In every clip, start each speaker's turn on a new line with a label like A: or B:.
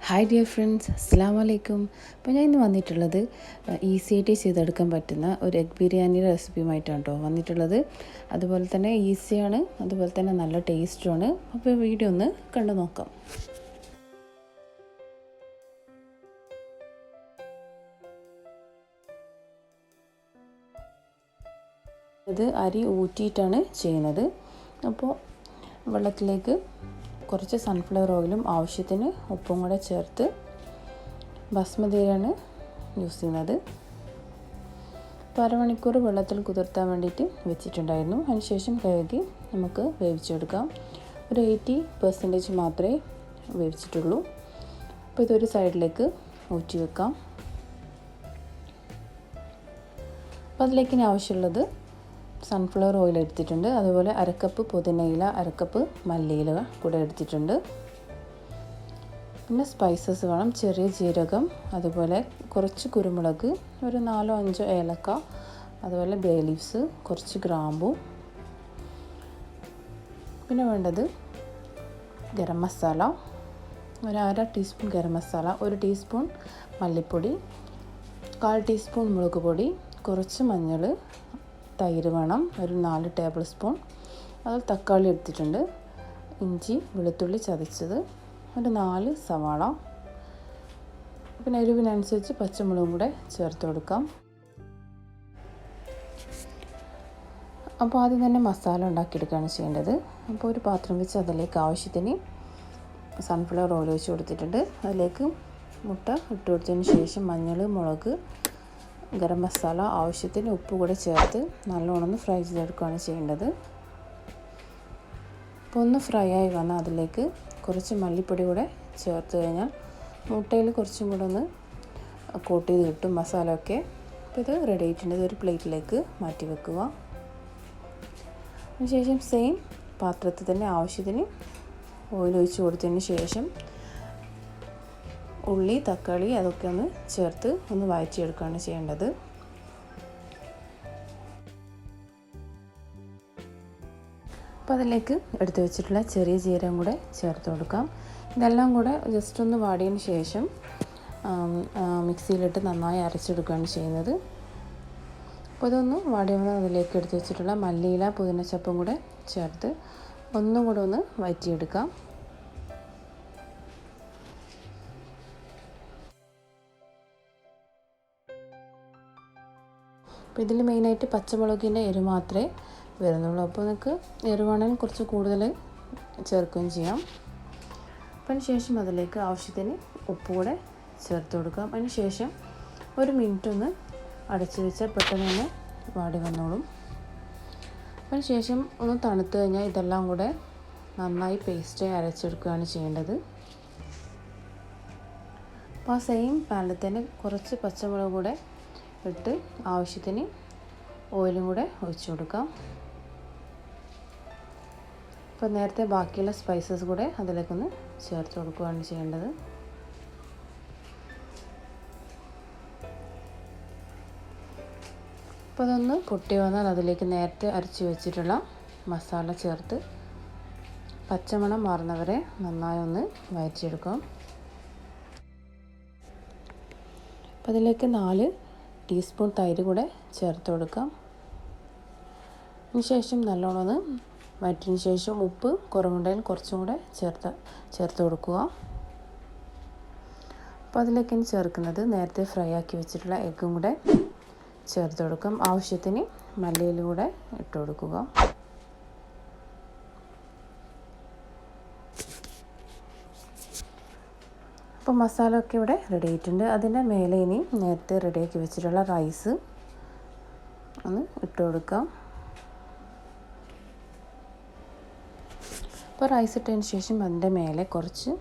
A: Hi dear friends, അസ്സലാമു അലൈക്കും. അപ്പോൾ ഞാൻ ഇന്ന് വന്നിട്ടുള്ളത് ഈസി ആയിട്ട് ചെയ്തെടുക്കാൻ പറ്റുന്ന ഒരു എഗ് ബിരിയാണിയുടെ റെസിപ്പിയുമായിട്ടാണ് കേട്ടോ വന്നിട്ടുള്ളത്. അതുപോലെ തന്നെ ഈസിയാണ്, അതുപോലെ തന്നെ നല്ല ടേസ്റ്റുമാണ്. അപ്പോൾ വീഡിയോ ഒന്ന് കണ്ടു നോക്കാം. ഇത് അരി ഊറ്റിയിട്ടാണ് ചെയ്യുന്നത്. അപ്പോൾ വെള്ളത്തിലേക്ക് കുറച്ച് സൺഫ്ലവർ ഓയിലും ആവശ്യത്തിന് ഉപ്പും കൂടെ ചേർത്ത് ബസ്മതിയാണ് യൂസ് ചെയ്യുന്നത്. അപ്പോൾ അരമണിക്കൂർ വെള്ളത്തിൽ കുതിർത്താൻ വേണ്ടിയിട്ട് വെച്ചിട്ടുണ്ടായിരുന്നു. അതിനുശേഷം കഴുകി നമുക്ക് വേവിച്ചെടുക്കാം. ഒരു 80% മാത്രമേ വേവിച്ചിട്ടുള്ളൂ. അപ്പോൾ ഇതൊരു സൈഡിലേക്ക് ഊറ്റി വെക്കാം. അപ്പോൾ അതിലേക്ക് ഇനി ആവശ്യമുള്ളത് സൺഫ്ലവർ ഓയിൽ എടുത്തിട്ടുണ്ട്. അതുപോലെ അരക്കപ്പ് പുതിനയില, അരക്കപ്പ് മല്ലിയില കൂടെ എടുത്തിട്ടുണ്ട്. പിന്നെ സ്പൈസസ് വേണം. ചെറിയ ജീരകം, അതുപോലെ കുറച്ച് കുരുമുളക്, ഒരു 4-5 ഏലക്ക, അതുപോലെ ബേ ലീവ്സ്, കുറച്ച് ഗ്രാമ്പൂ. പിന്നെ വേണ്ടത് ഗരം മസാല, ഒരു 1/2 ടീസ്പൂൺ ഗരം മസാല, 1 ടീസ്പൂൺ മല്ലിപ്പൊടി, 1/4 ടീസ്പൂൺ മുളക് പൊടി, കുറച്ച് മഞ്ഞൾ, തൈര് വേണം, ഒരു 4 ടേബിൾ സ്പൂൺ. അതിൽ തക്കാളി എടുത്തിട്ടുണ്ട്, ഇഞ്ചി വെളുത്തുള്ളി ചതച്ചത്, ഒരു 4 സവാള, പിന്നെ എരിവിനനുസരിച്ച് പച്ചമുളകും കൂടെ ചേർത്ത് കൊടുക്കാം. അപ്പോൾ ആദ്യം തന്നെ മസാല ഉണ്ടാക്കിയെടുക്കുകയാണ് ചെയ്യേണ്ടത്. അപ്പോൾ ഒരു പാത്രം വെച്ച് അതിലേക്ക് ആവശ്യത്തിന് സൺഫ്ലവർ ഓയിൽ ഒഴിച്ച് കൊടുത്തിട്ടുണ്ട്. അതിലേക്ക് മുട്ട ഇട്ട് കൊടുത്തതിന് ശേഷം മഞ്ഞൾ, മുളക്, ഗരം മസാല, ആവശ്യത്തിന് ഉപ്പ് കൂടെ ചേർത്ത് നല്ലോണം ഫ്രൈ ചെയ്തെടുക്കുകയാണ് ചെയ്യേണ്ടത്. അപ്പോൾ ഒന്ന് ഫ്രൈ ആയി വന്നാൽ അതിലേക്ക് കുറച്ച് മല്ലിപ്പൊടി കൂടെ ചേർത്ത് കഴിഞ്ഞാൽ മുട്ടയിൽ കുറച്ചും കൂടെ ഒന്ന് കോട്ട് ചെയ്ത് കിട്ടും മസാലയൊക്കെ. അപ്പോൾ ഇത് റെഡി ആയിട്ടുണ്ട്. ഇതൊരു പ്ലേറ്റിലേക്ക് മാറ്റി വെക്കുക. അതിനുശേഷം സെയിം പാത്രത്തിൽ തന്നെ ആവശ്യത്തിന് ഓയിൽ ഒഴിച്ച് കൊടുത്തതിന് ശേഷം ഉള്ളി, തക്കാളി അതൊക്കെ ഒന്ന് ചേർത്ത് ഒന്ന് വഴറ്റിയെടുക്കുകയാണ് ചെയ്യേണ്ടത്. അപ്പോൾ അതിലേക്ക് എടുത്തു വെച്ചിട്ടുള്ള ചെറിയ ജീരകം കൂടെ ചേർത്ത് കൊടുക്കാം. ഇതെല്ലാം കൂടെ ജസ്റ്റ് ഒന്ന് വാടിയതിന് ശേഷം മിക്സിയിലിട്ട് നന്നായി അരച്ചെടുക്കുകയാണ് ചെയ്യുന്നത്. അപ്പോൾ ഇതൊന്ന് വാടിയപ്പോൾ അതിലേക്ക് എടുത്തു വെച്ചിട്ടുള്ള മല്ലിയില, പുതിനച്ചപ്പും കൂടെ ചേർത്ത് ഒന്നും കൂടെ ഒന്ന് വഴറ്റിയെടുക്കാം. അപ്പോൾ ഇതിൽ മെയിനായിട്ട് പച്ചമുളകിൻ്റെ എരിവ് മാത്രമേ വരുന്നുള്ളൂ. അപ്പോൾ നിങ്ങൾക്ക് എരിവാണെങ്കിൽ കുറച്ച് കൂടുതൽ ചേർക്കുകയും ചെയ്യാം. അപ്പോൾ അതിന് ശേഷം അതിലേക്ക് ആവശ്യത്തിന് ഉപ്പ് കൂടെ ചേർത്ത് കൊടുക്കാം. അതിന് ശേഷം 1 മിനിറ്റ് ഒന്ന് അടച്ച് വെച്ചാൽ പെട്ടെന്ന് തന്നെ വാടി വന്നോളും. അതിന് ശേഷം ഒന്ന് തണുത്ത് കഴിഞ്ഞാൽ ഇതെല്ലാം കൂടെ നന്നായി പേസ്റ്റ് അരച്ചെടുക്കുകയാണ് ചെയ്യേണ്ടത്. അപ്പോൾ ആ സെയിം പാനിൽ തന്നെ കുറച്ച് പച്ചമുളക് കൂടെ ഇട്ട് ആവശ്യത്തിന് ഓയിലും കൂടെ ഒഴിച്ചു കൊടുക്കാം. അപ്പോൾ നേരത്തെ ബാക്കിയുള്ള സ്പൈസസ് കൂടെ അതിലേക്കൊന്ന് ചേർത്ത് കൊടുക്കുകയാണ് ചെയ്യേണ്ടത്. അപ്പോൾ അതൊന്ന് പൊട്ടി വന്നാൽ അതിലേക്ക് നേരത്തെ അരച്ച് വെച്ചിട്ടുള്ള മസാല ചേർത്ത് പച്ചമണം മാറുന്നവരെ നന്നായി ഒന്ന് വഴറ്റിയെടുക്കാം. അപ്പോൾ അതിലേക്ക് 4 ടീസ്പൂൺ തൈര് കൂടെ ചേർത്ത് കൊടുക്കാം. അതിനുശേഷം നല്ലോണം ഒന്ന് വഴറ്റിയതിന് ശേഷം ഉപ്പ് കുറവുണ്ടെങ്കിൽ കുറച്ചും കൂടെ ചേർത്ത് കൊടുക്കുക. അപ്പോൾ അതിലേക്ക് ഇനി ചേർക്കുന്നത് നേരത്തെ ഫ്രൈ ആക്കി വെച്ചിട്ടുള്ള എഗ്ഗും കൂടെ ചേർത്ത് കൊടുക്കാം. ആവശ്യത്തിന് മല്ലിയില കൂടെ ഇട്ട് കൊടുക്കുക. അപ്പോൾ മസാല ഒക്കെ ഇവിടെ റെഡി ആയിട്ടുണ്ട്. അതിൻ്റെ മേലെ ഇനി നേരത്തെ റെഡിയാക്കി വെച്ചിട്ടുള്ള റൈസ് ഒന്ന് ഇട്ട് കൊടുക്കാം. അപ്പോൾ റൈസ് ഇട്ടതിന് ശേഷം അതിൻ്റെ മേലെ കുറച്ച്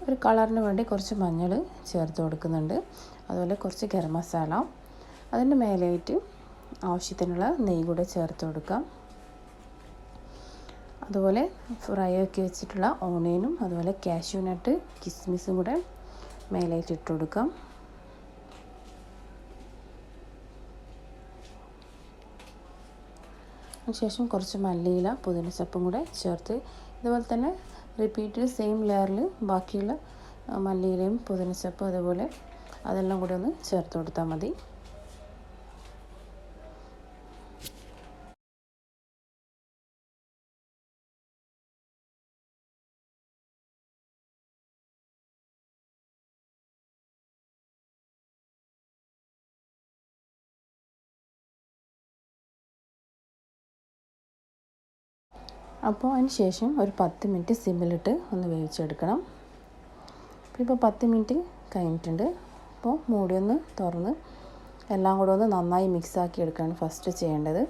A: ഒരു കളറിന് വേണ്ടി കുറച്ച് മഞ്ഞൾ ചേർത്ത് കൊടുക്കുന്നുണ്ട്. അതുപോലെ കുറച്ച് ഗരം മസാല, അതിൻ്റെ മേലെയായിട്ട് ആവശ്യത്തിനുള്ള നെയ്യ് കൂടെ ചേർത്ത് കൊടുക്കാം. അതുപോലെ ഫ്രൈ ആക്കി വെച്ചിട്ടുള്ള ഓണിയനും അതുപോലെ കാഷ്യൂ നട്ട്, കിസ്മിസും കൂടെ മേലായിട്ട് ഇട്ട് കൊടുക്കാം. അതിനുശേഷം കുറച്ച് മല്ലിയില, പുതിനച്ചപ്പും കൂടെ ചേർത്ത് ഇതുപോലെ തന്നെ റിപ്പീറ്റ് സെയിം ലെയറിൽ ബാക്കിയുള്ള മല്ലിയിലയും പുതിനച്ചപ്പും അതുപോലെ അതെല്ലാം കൂടി ഒന്ന് ചേർത്ത് കൊടുത്താൽ മതി. അപ്പോൾ അതിന് ശേഷം ഒരു 10 മിനിറ്റ് സിമ്മിലിട്ട് ഒന്ന് വേവിച്ചെടുക്കണം. ഇപ്പോൾ 10 മിനിറ്റ് കഴിഞ്ഞിട്ടുണ്ട്. അപ്പോൾ മൂടി ഒന്ന് തുറന്ന് എല്ലാം കൂടെ ഒന്ന് നന്നായി മിക്സാക്കി എടുക്കുകയാണ് ഫസ്റ്റ് ചെയ്യേണ്ടത്.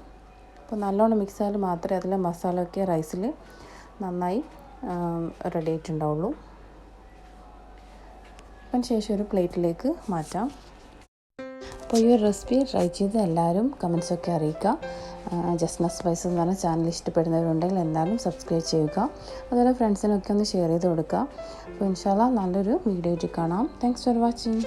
A: അപ്പോൾ നല്ലോണം മിക്സായാൽ മാത്രമേ അതിലെ മസാലയൊക്കെ റൈസിൽ നന്നായി റെഡി ആയിട്ടുണ്ടാവുള്ളൂ. അതിന് ശേഷം ഒരു പ്ലേറ്റിലേക്ക് മാറ്റാം. അപ്പോൾ ഈ ഒരു റെസിപ്പി ട്രൈ ചെയ്ത് എല്ലാവരും കമൻസൊക്കെ അറിയിക്കുക. ജസ്റ്റ്നസ് സ്പൈസസ് എന്ന് പറഞ്ഞ ചാനൽ ഇഷ്ടപ്പെടുന്നവരുണ്ടെങ്കിൽ എന്തായാലും സബ്സ്ക്രൈബ് ചെയ്യുക. അതുപോലെ ഫ്രണ്ട്സിനൊക്കെ ഒന്ന് ഷെയർ ചെയ്ത് കൊടുക്കുക. അപ്പോൾ ഇൻഷാ അല്ലാഹ് നല്ലൊരു വീഡിയോ ആയിട്ട് കാണാം. Thanks for watching.